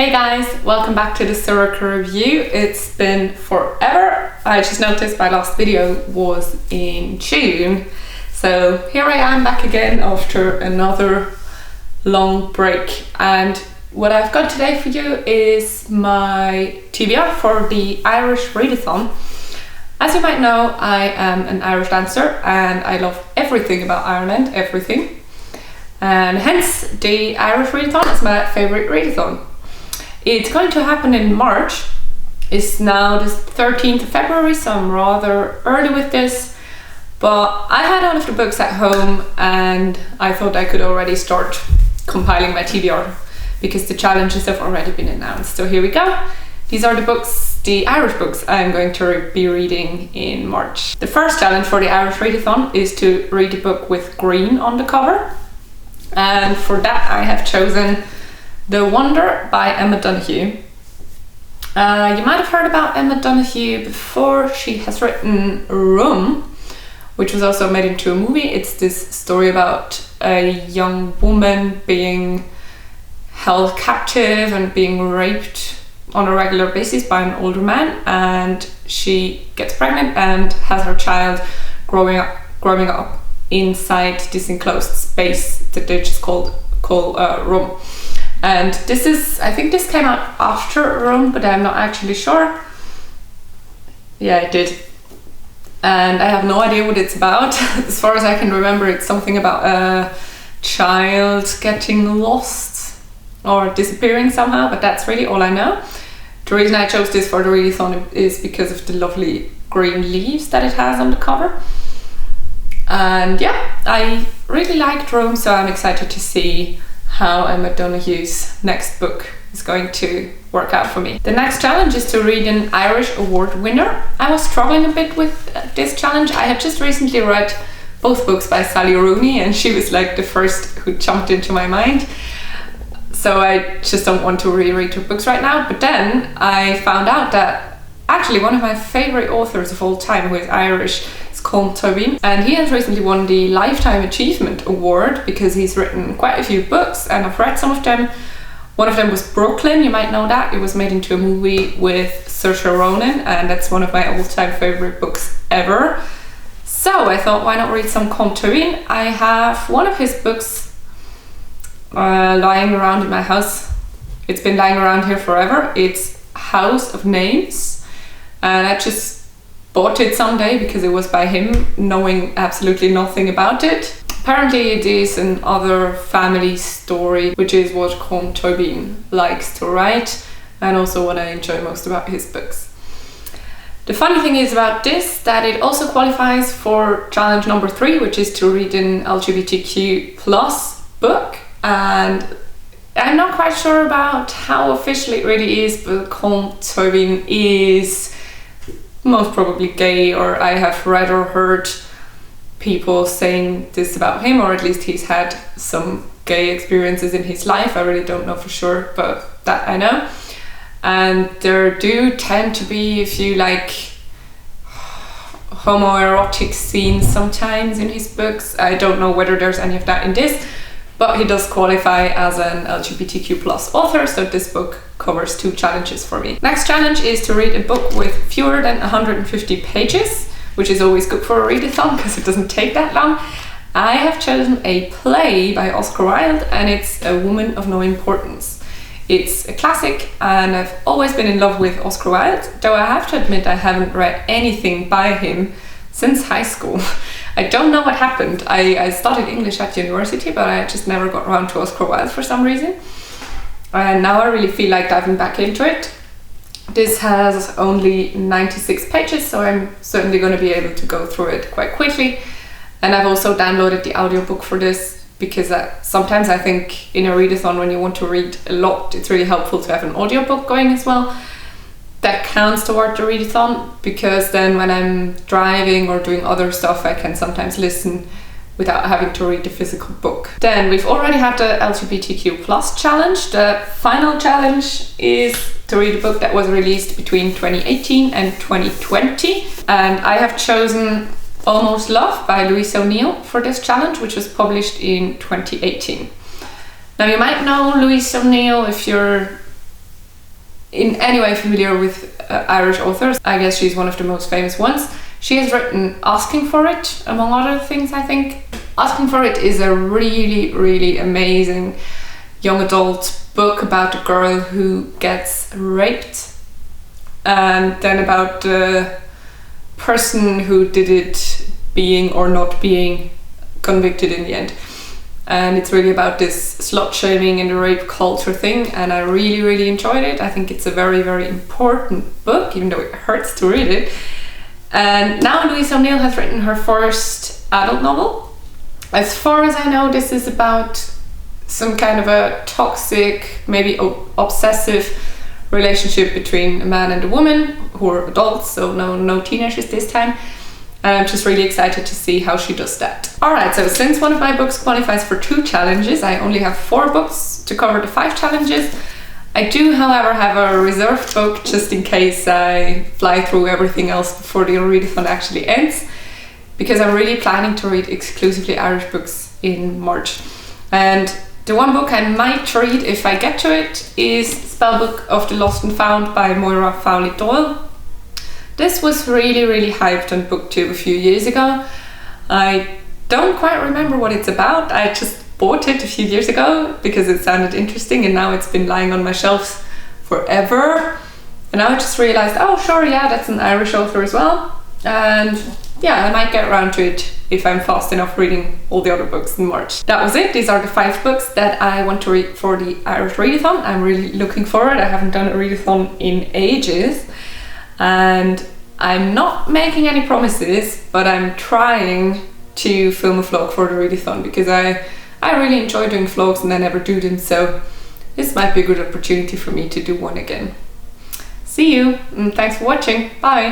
Hey guys, welcome back to the Soroka review. It's been forever. I just noticed my last video was in June. So here I am back again after another long break. And what I've got today for you is my TBR for the Irish Readathon. As you might know, I am an Irish dancer and I love everything about Ireland, everything. And hence the Irish Readathon is my favourite readathon. It's going to happen in March. It's now the 13th of February, so I'm rather early with this. But I had all of the books at home and I thought I could already start compiling my TBR because the challenges have already been announced. So here we go. These are the books, the Irish books I'm going to be reading in March. The first challenge for the Irish Readathon is to read a book with green on the cover. And for that I have chosen The Wonder by Emma Donoghue. You might have heard about Emma Donoghue before. She has written Room, which was also made into a movie. It's this story about a young woman being held captive and being raped on a regular basis by an older man, and she gets pregnant and has her child growing up inside this enclosed space that they just call Room. And this is, I think this came out after Room, but I'm not actually sure. Yeah, it did. And I have no idea what it's about. As far as I can remember, it's something about a child getting lost or disappearing somehow, but that's really all I know. The reason I chose this for the readathon is because of the lovely green leaves that it has on the cover. And yeah, I really liked Room, so I'm excited to see how Emma Donoghue's next book is going to work out for me. The next challenge is to read an Irish award winner. I was struggling a bit with this challenge. I had just recently read both books by Sally Rooney and she was like the first who jumped into my mind. So I just don't want to reread her books right now. But then I found out that actually one of my favorite authors of all time, who is Irish, is Colm Tóibín, and he has recently won the Lifetime Achievement Award because he's written quite a few books and I've read some of them. One of them was Brooklyn, you might know that. It was made into a movie with Saoirse Ronan and that's one of my all-time favorite books ever. So I thought, why not read some Colm Tóibín? I have one of his books lying around in my house. It's been lying around here forever. It's House of Names. And I just bought it someday because it was by him, knowing absolutely nothing about it. Apparently it is another family story, which is what Colm Tóibín likes to write and also what I enjoy most about his books. The funny thing is about this that it also qualifies for challenge number 3, which is to read an LGBTQ plus book. And I'm not quite sure about how official it really is, but Colm Tóibín is most probably gay, or I have read or heard people saying this about him, or at least he's had some gay experiences in his life. I really don't know for sure, but that I know. And there do tend to be a few like homoerotic scenes sometimes in his books. I don't know whether there's any of that in this, but he does qualify as an LGBTQ plus author, so this book covers 2 challenges for me. Next challenge is to read a book with fewer than 150 pages, which is always good for a readathon because it doesn't take that long. I have chosen a play by Oscar Wilde and it's A Woman of No Importance. It's a classic and I've always been in love with Oscar Wilde, though I have to admit I haven't read anything by him since high school. I don't know what happened. I studied English at university, but I just never got around to Oscar Wilde for some reason. And now I really feel like diving back into it. This has only 96 pages, so I'm certainly going to be able to go through it quite quickly. And I've also downloaded the audiobook for this because sometimes I think in a readathon when you want to read a lot, it's really helpful to have an audiobook going as well. That counts toward the readathon because then when I'm driving or doing other stuff I can sometimes listen without having to read the physical book. Then we've already had the LGBTQ plus challenge. The final challenge is to read a book that was released between 2018 and 2020. And I have chosen Almost Love by Louise O'Neill for this challenge, which was published in 2018. Now you might know Louise O'Neill if you're in any way familiar with Irish authors, I guess she's one of the most famous ones. She has written Asking for It, among other things, I think. Asking for It is a really, really amazing young adult book about a girl who gets raped, and then about the person who did it being or not being convicted in the end. And it's really about this slut shaming and the rape culture thing, and I really, really enjoyed it. I think it's a very, very important book, even though it hurts to read it. And now Louise O'Neill has written her first adult novel. As far as I know, this is about some kind of a toxic, maybe obsessive relationship between a man and a woman who are adults, so no teenagers this time. And I'm just really excited to see how she does that. Alright, so since one of my books qualifies for 2 challenges, I only have 4 books to cover the 5 challenges. I do, however, have a reserved book just in case I fly through everything else before the readathon actually ends, because I'm really planning to read exclusively Irish books in March. And the one book I might read if I get to it is Spellbook of the Lost and Found by Moira Fowley Doyle. This was really, really hyped on BookTube a few years ago. I don't quite remember what it's about. I just bought it a few years ago because it sounded interesting, and now it's been lying on my shelves forever. And now I just realized, oh sure, yeah, that's an Irish author as well. And yeah, I might get around to it if I'm fast enough reading all the other books in March. That was it. These are the 5 books that I want to read for the Irish Readathon. I'm really looking forward. I haven't done a readathon in ages, and I'm not making any promises, but I'm trying to film a vlog for the readathon because I really enjoy doing vlogs and I never do them, so this might be a good opportunity for me to do one again. See you, and thanks for watching. Bye!